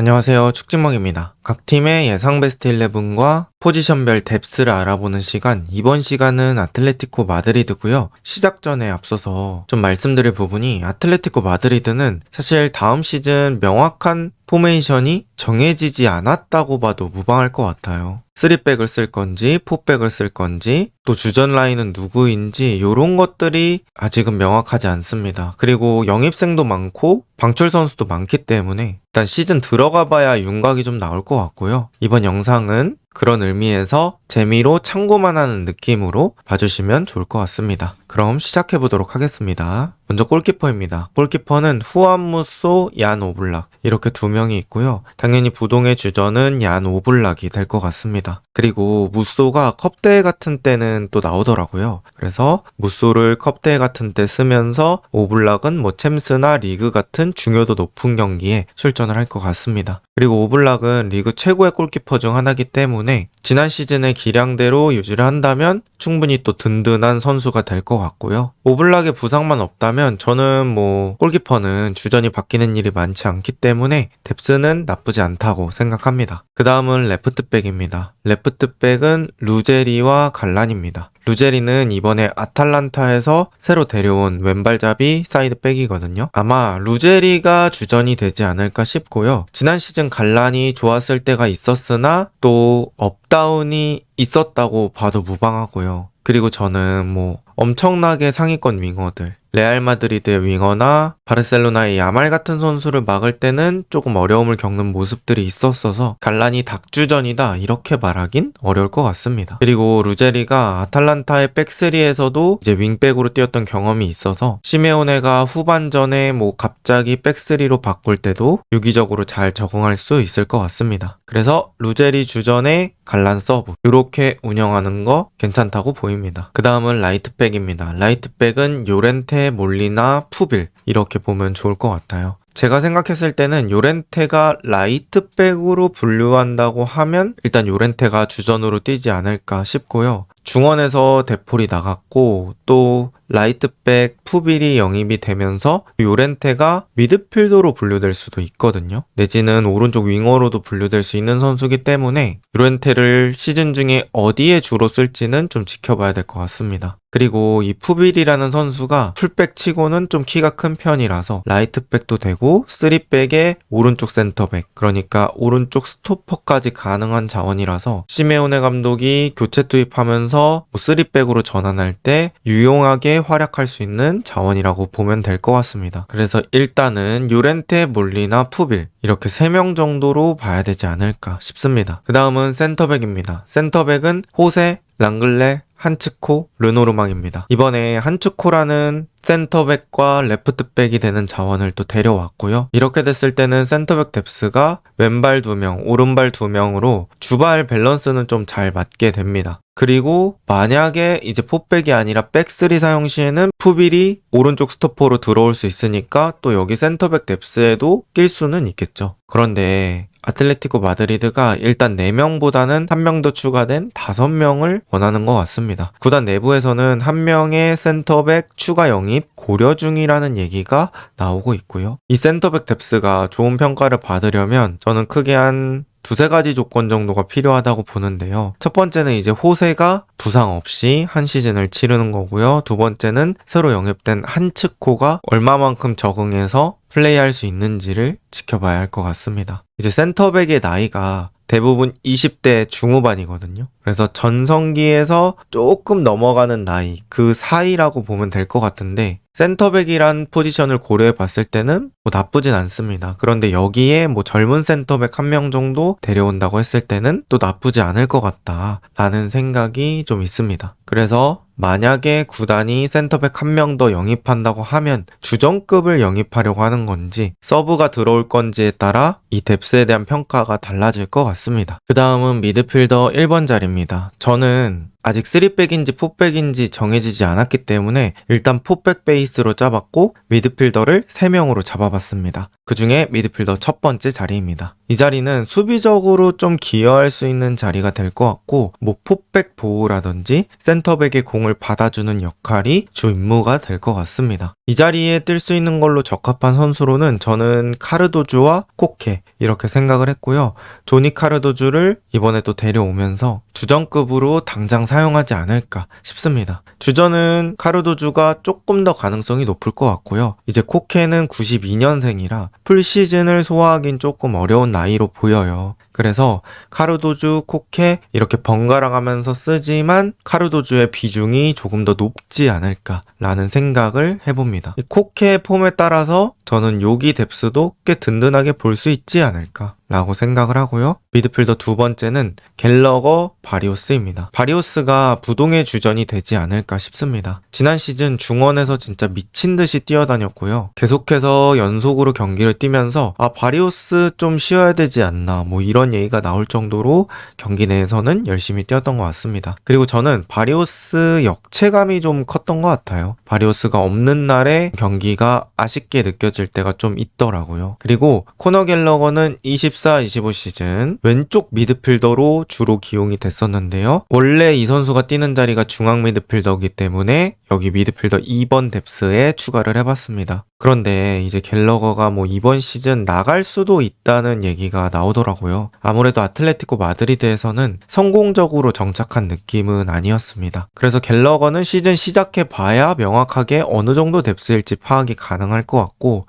안녕하세요. 축진먹입니다. 각 팀의 예상 베스트 11과 포지션별 뎁스를 알아보는 시간, 이번 시간은 아틀레티코 마드리드고요. 시작 전에 앞서서 좀 말씀드릴 부분이, 아틀레티코 마드리드는 사실 다음 시즌 명확한 포메이션이 정해지지 않았다고 봐도 무방할 것 같아요. 3백을 쓸 건지 4백을 쓸 건지, 또 주전 라인은 누구인지 이런 것들이 아직은 명확하지 않습니다. 그리고 영입생도 많고 방출 선수도 많기 때문에 일단 시즌 들어가 봐야 윤곽이 좀 나올 것 같고요. 이번 영상은 그런 의미에서 재미로 참고만 하는 느낌으로 봐주시면 좋을 것 같습니다. 그럼 시작해보도록 하겠습니다. 먼저 골키퍼입니다. 골키퍼는 후안 무소, 얀 오블락 이렇게 두 명이 있고요. 당연히 부동의 주전은 얀 오블락이 될 것 같습니다. 그리고 무소가 컵대회 같은 때는 또 나오더라고요. 그래서 무소를 컵대회 같은 때 쓰면서 오블락은 뭐 챔스나 리그 같은 중요도 높은 경기에 출전을 할 것 같습니다. 그리고 오블락은 리그 최고의 골키퍼 중 하나이기 때문에 지난 시즌의 기량대로 유지를 한다면 충분히 또 든든한 선수가 될 것 같고요. 오블락의 부상만 없다면 저는 뭐 골키퍼는 주전이 바뀌는 일이 많지 않기 때문에 뎁스는 나쁘지 않다고 생각합니다. 그 다음은 레프트백입니다. 레프트백은 루제리와 갈란입니다. 루제리는 이번에 아탈란타에서 새로 데려온 왼발잡이 사이드백이거든요. 아마 루제리가 주전이 되지 않을까 싶고요. 지난 시즌 갈란이 좋았을 때가 있었으나 또 업다운이 있었다고 봐도 무방하고요. 그리고 저는 뭐 엄청나게 상위권 윙어들, 레알 마드리드의 윙어나 바르셀로나의 야말 같은 선수를 막을 때는 조금 어려움을 겪는 모습들이 있었어서 갈란이 닭주전이다 이렇게 말하긴 어려울 것 같습니다. 그리고 루제리가 아탈란타의 백스리에서도 이제 윙백으로 뛰었던 경험이 있어서 시메오네가 후반전에 뭐 갑자기 백스리로 바꿀 때도 유기적으로 잘 적응할 수 있을 것 같습니다. 그래서 루제리 주전에 갈란 서브 이렇게 운영하는 거 괜찮다고 보입니다. 그 다음은 라이트백입니다. 라이트백은 요렌테, 몰리나, 푸빌 이렇게 보면 좋을 것 같아요. 제가 생각했을 때는 요렌테가 라이트백으로 분류한다고 하면 일단 요렌테가 주전으로 뛰지 않을까 싶고요. 중원에서 데폴이 나갔고 또 라이트백 푸빌이 영입이 되면서 요렌테가 미드필더로 분류될 수도 있거든요. 내지는 오른쪽 윙어로도 분류될 수 있는 선수이기 때문에 요렌테를 시즌 중에 어디에 주로 쓸지는 좀 지켜봐야 될 것 같습니다. 그리고 이 푸빌이라는 선수가 풀백 치고는 좀 키가 큰 편이라서 라이트백도 되고 3백에 오른쪽 센터백, 그러니까 오른쪽 스토퍼까지 가능한 자원이라서 시메오네 감독이 교체 투입하면서 3백으로 전환할 때 유용하게 활약할 수 있는 자원이라고 보면 될 것 같습니다. 그래서 일단은 요렌테, 몰리나, 푸빌 이렇게 3명 정도로 봐야 되지 않을까 싶습니다. 그 다음은 센터백입니다. 센터백은 호세, 랑글레, 한츠코, 르노르망입니다. 이번에 한츠코라는 센터백과 레프트백이 되는 자원을 또 데려왔고요. 이렇게 됐을 때는 센터백 뎁스가 왼발 2명, 오른발 2명으로 주발 밸런스는 좀 잘 맞게 됩니다. 그리고 만약에 이제 포백이 아니라 백3 사용 시에는 푸빌이 오른쪽 스토퍼로 들어올 수 있으니까 또 여기 센터백 뎁스에도 낄 수는 있겠죠. 그런데 아틀레티코 마드리드가 일단 4명보다는 1명 더 추가된 5명을 원하는 것 같습니다. 구단 내부에서는 1명의 센터백 추가 영입 고려 중이라는 얘기가 나오고 있고요. 이 센터백 뎁스가 좋은 평가를 받으려면 저는 크게 한 두세 가지 조건 정도가 필요하다고 보는데요. 첫 번째는 이제 호세가 부상 없이 한 시즌을 치르는 거고요. 두 번째는 새로 영입된 한츠코가 얼마만큼 적응해서 플레이할 수 있는지를 지켜봐야 할 것 같습니다. 이제 센터백의 나이가 대부분 20대 중후반이거든요. 그래서 전성기에서 조금 넘어가는 나이, 그 사이라고 보면 될 것 같은데 센터백이란 포지션을 고려해 봤을 때는 뭐 나쁘진 않습니다. 그런데 여기에 뭐 젊은 센터백 1명 정도 데려온다고 했을 때는 또 나쁘지 않을 것 같다라는 생각이 좀 있습니다. 그래서 만약에 구단이 센터백 1명 더 영입한다고 하면 주전급을 영입하려고 하는 건지 서브가 들어올 건지에 따라 이 뎁스에 대한 평가가 달라질 것 같습니다. 그 다음은 미드필더 1번 자리입니다. 저는 아직 3백인지 4백인지 정해지지 않았기 때문에 일단 4백 베이스로 짜봤고 미드필더를 3명으로 잡아봤습니다. 그 중에 미드필더 첫 번째 자리입니다. 이 자리는 수비적으로 좀 기여할 수 있는 자리가 될 것 같고 뭐 4백 보호라든지 센터백의 공을 받아주는 역할이 주 임무가 될 것 같습니다. 이 자리에 뛸 수 있는 걸로 적합한 선수로는 저는 카르도주와 코케 이렇게 생각을 했고요. 조니 카르도주를 이번에 또 데려오면서 주전급으로 당장 사용하지 않을까 싶습니다. 주전은 카르도주가 조금 더 가능성이 높을 것 같고요. 이제 코케는 92년생이라 풀시즌을 소화하긴 조금 어려운 나이로 보여요. 그래서 카르도주, 코케 이렇게 번갈아 가면서 쓰지만 카르도주의 비중이 조금 더 높지 않을까라는 생각을 해봅니다. 이 코케의 폼에 따라서 저는 요기 뎁스도 꽤 든든하게 볼 수 있지 않을까 라고 생각을 하고요. 미드필더 두 번째는 갤러거 바리오스입니다. 바리오스가 부동의 주전이 되지 않을까 싶습니다. 지난 시즌 중원에서 진짜 미친 듯이 뛰어다녔고요. 계속해서 연속으로 경기를 뛰면서 바리오스 좀 쉬어야 되지 않나 뭐 이런 얘기가 나올 정도로 경기 내에서는 열심히 뛰었던 것 같습니다. 그리고 저는 바리오스 역체감이 좀 컸던 것 같아요. 바리오스가 없는 날에 경기가 아쉽게 느껴질 때가 좀 있더라고요. 그리고 코너 갤러거는 24-25 시즌 왼쪽 미드필더로 주로 기용이 됐었는데요. 원래 이 선수가 뛰는 자리가 중앙 미드필더이기 때문에 여기 미드필더 2번 뎁스에 추가를 해봤습니다. 그런데 이제 갤러거가 뭐 이번 시즌 나갈 수도 있다는 얘기가 나오더라고요. 아무래도 아틀레티코 마드리드에서는 성공적으로 정착한 느낌은 아니었습니다. 그래서 갤러거는 시즌 시작해 봐야 명확하게 어느 정도 뎁스일지 파악이 가능할 것 같고,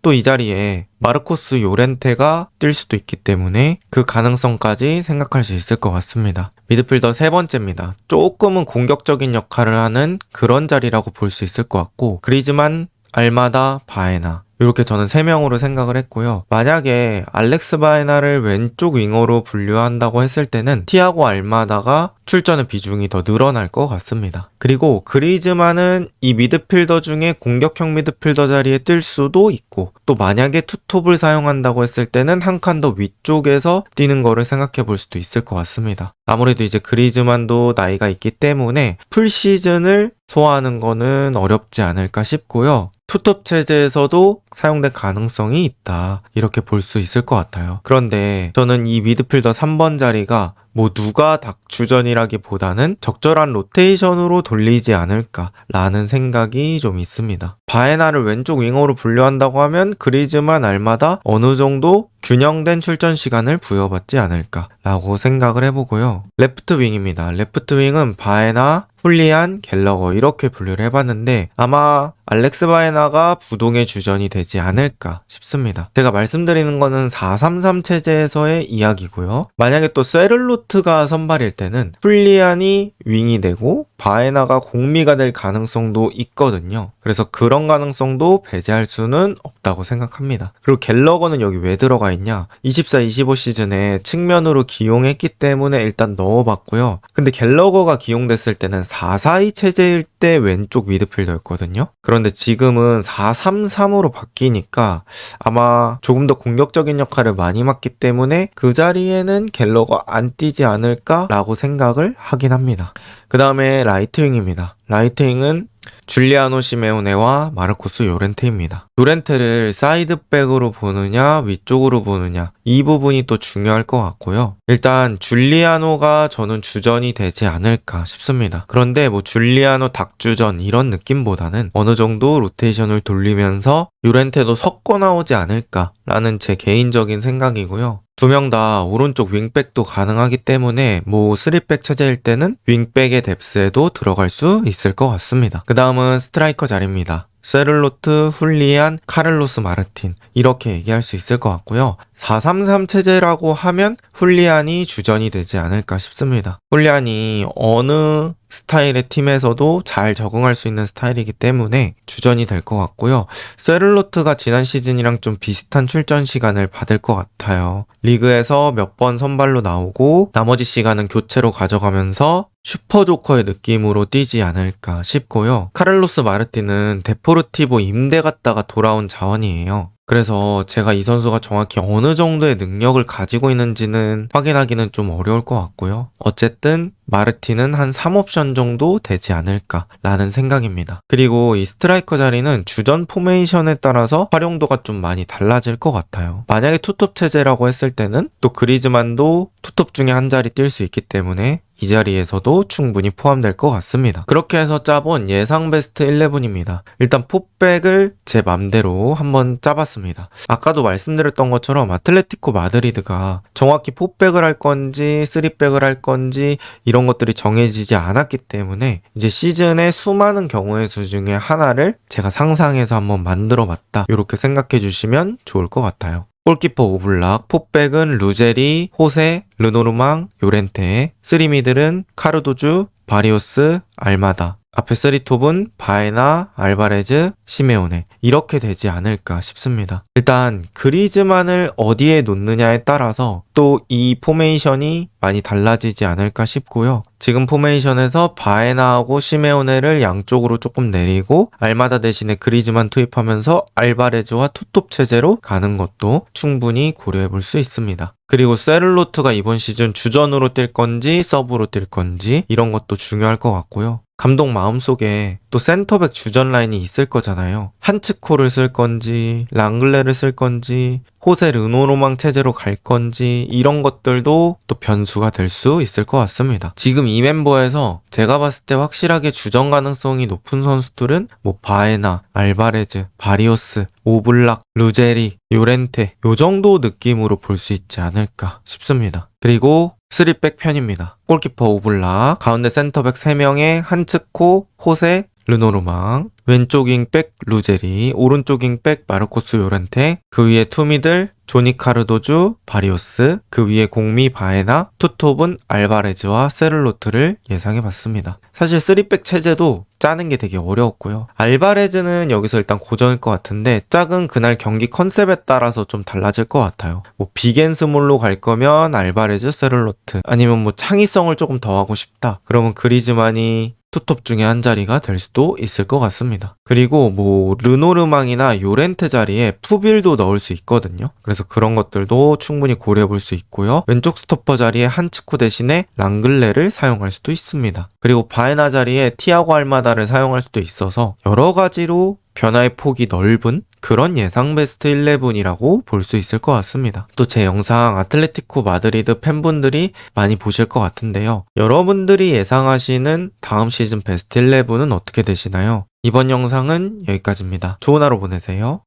또 이 자리에 마르코스 요렌테가 뛸 수도 있기 때문에 그 가능성까지 생각할 수 있을 것 같습니다. 미드필더 세 번째입니다. 조금은 공격적인 역할을 하는 그런 자리라고 볼 수 있을 것 같고, 그리즈만, 알마다, 바에나 이렇게 저는 3명으로 생각을 했고요. 만약에 알렉스 바에나를 왼쪽 윙어로 분류한다고 했을 때는 티아고 알마다가 출전의 비중이 더 늘어날 것 같습니다. 그리고 그리즈만은 이 미드필더 중에 공격형 미드필더 자리에 뛸 수도 있고, 또 만약에 투톱을 사용한다고 했을 때는 한 칸 더 위쪽에서 뛰는 거를 생각해 볼 수도 있을 것 같습니다. 아무래도 이제 그리즈만도 나이가 있기 때문에 풀시즌을 소화하는 거는 어렵지 않을까 싶고요. 투톱 체제에서도 사용될 가능성이 있다, 이렇게 볼 수 있을 것 같아요. 그런데 저는 이 미드필더 3번 자리가 뭐 누가 닥주전이라기보다는 적절한 로테이션으로 돌리지 않을까라는 생각이 좀 있습니다. 바에나를 왼쪽 윙어로 분류한다고 하면 그리즈만, 알마다 어느 정도 균형된 출전 시간을 부여받지 않을까라고 생각을 해보고요. 레프트 윙입니다. 레프트 윙은 바에나, 훌리안, 갤러거 이렇게 분류를 해봤는데 아마 알렉스 바에나가 부동의 주전이 되지 않을까 싶습니다. 제가 말씀드리는 거는 4-3-3 체제에서의 이야기고요. 만약에 또 세를로트가 선발일 때는 훌리안이 윙이 되고 바에나가 공미가 될 가능성도 있거든요. 그래서 그런 가능성도 배제할 수는 없다고 생각합니다. 그리고 갤러거는 여기 왜 들어가 있냐? 24-25 시즌에 측면으로 기용했기 때문에 일단 넣어봤고요. 근데 갤러거가 기용됐을 때는 4-4-2 체제일 때 왼쪽 미드필더였거든요. 그런데 지금은 4-3-3으로 바뀌니까 아마 조금 더 공격적인 역할을 많이 맡기 때문에 그 자리에는 갤러거 안 뛰지 않을까라고 생각을 하긴 합니다. 그 다음에 라이트윙입니다. 라이트윙은 줄리아노 시메오네와 마르코스 요렌테입니다. 요렌테를 사이드백으로 보느냐 위쪽으로 보느냐 이 부분이 또 중요할 것 같고요. 일단 줄리아노가 저는 주전이 되지 않을까 싶습니다. 그런데 뭐 줄리아노 닥주전 이런 느낌보다는 어느 정도 로테이션을 돌리면서 요렌테도 섞어 나오지 않을까라는 제 개인적인 생각이고요. 두 명 다 오른쪽 윙백도 가능하기 때문에 뭐 3백 체제일 때는 윙백의 뎁스에도 들어갈 수 있을 것 같습니다. 그 다음은 스트라이커 자리입니다. 세를로트, 훌리안, 카를로스 마르틴 이렇게 얘기할 수 있을 것 같고요. 4-3-3 체제라고 하면 훌리안이 주전이 되지 않을까 싶습니다. 훌리안이 어느 스타일의 팀에서도 잘 적응할 수 있는 스타일이기 때문에 주전이 될 것 같고요. 세를로트가 지난 시즌이랑 좀 비슷한 출전 시간을 받을 것 같아요. 리그에서 몇 번 선발로 나오고 나머지 시간은 교체로 가져가면서 슈퍼조커의 느낌으로 뛰지 않을까 싶고요. 카를로스 마르틴은 데포르티보 임대 갔다가 돌아온 자원이에요. 그래서 제가 이 선수가 정확히 어느 정도의 능력을 가지고 있는지는 확인하기는 좀 어려울 것 같고요. 어쨌든 마르틴은 한 3옵션 정도 되지 않을까라는 생각입니다. 그리고 이 스트라이커 자리는 주전 포메이션에 따라서 활용도가 좀 많이 달라질 것 같아요. 만약에 투톱 체제라고 했을 때는 또 그리즈만도 투톱 중에 한 자리 뛸 수 있기 때문에 이 자리에서도 충분히 포함될 것 같습니다. 그렇게 해서 짜본 예상 베스트 11입니다. 일단 포백을 제 맘대로 한번 짜봤습니다. 아까도 말씀드렸던 것처럼 아틀레티코 마드리드가 정확히 포백을 할 건지 3백을 할 건지 이런 것들이 정해지지 않았기 때문에 이제 시즌의 수많은 경우의 수 중에 하나를 제가 상상해서 한번 만들어 봤다, 이렇게 생각해 주시면 좋을 것 같아요. 골키퍼 오블락, 포백은 루제리, 호세, 르노르망, 요렌테, 3미들은 카르도주, 바리오스, 알마다, 앞에 3톱은 바에나, 알바레즈, 시메오네, 이렇게 되지 않을까 싶습니다. 일단 그리즈만을 어디에 놓느냐에 따라서 또 이 포메이션이 많이 달라지지 않을까 싶고요. 지금 포메이션에서 바에나하고 시메오네를 양쪽으로 조금 내리고 알마다 대신에 그리즈만 투입하면서 알바레즈와 투톱 체제로 가는 것도 충분히 고려해 볼 수 있습니다. 그리고 세를로트가 이번 시즌 주전으로 뛸 건지 서브로 뛸 건지 이런 것도 중요할 것 같고요. 감독 마음속에 또 센터백 주전 라인이 있을 거잖아요. 한츠코를 쓸 건지 랑글레를 쓸 건지 호세 르노로망 체제로 갈 건지 이런 것들도 또 변수가 될 수 있을 것 같습니다. 지금 이 멤버에서 제가 봤을 때 확실하게 주전 가능성이 높은 선수들은 뭐 바에나, 알바레즈, 바리오스, 오블락, 루제리, 요렌테 요 정도 느낌으로 볼 수 있지 않을까 싶습니다. 그리고 3백 편입니다. 골키퍼 오블락, 가운데 센터백 3명에 한츠코, 호세, 르노르망, 왼쪽 윙백 루제리, 오른쪽 윙백 마르코스 요렌테, 그 위에 투미들 조니 카르도주, 바리오스, 그 위에 공미 바에나, 투톱은 알바레즈와 세를로트를 예상해봤습니다. 사실 3백 체제도 짜는 게 되게 어려웠고요. 알바레즈는 여기서 일단 고정일 것 같은데 짝은 그날 경기 컨셉에 따라서 좀 달라질 것 같아요. 뭐 빅앤스몰로 갈 거면 알바레즈, 세를로트, 아니면 뭐 창의성을 조금 더 하고 싶다, 그러면 그리즈만이 투톱 중에 한 자리가 될 수도 있을 것 같습니다. 그리고 뭐 르노르망이나 요렌테 자리에 푸빌도 넣을 수 있거든요. 그래서 그런 것들도 충분히 고려해 볼 수 있고요. 왼쪽 스토퍼 자리에 한츠코 대신에 랑글레를 사용할 수도 있습니다. 그리고 바에나 자리에 티아고 알마다를 사용할 수도 있어서 여러 가지로 변화의 폭이 넓은 그런 예상 베스트 11이라고 볼 수 있을 것 같습니다. 또 제 영상 아틀레티코 마드리드 팬분들이 많이 보실 것 같은데요. 여러분들이 예상하시는 다음 시즌 베스트 11은 어떻게 되시나요? 이번 영상은 여기까지입니다. 좋은 하루 보내세요.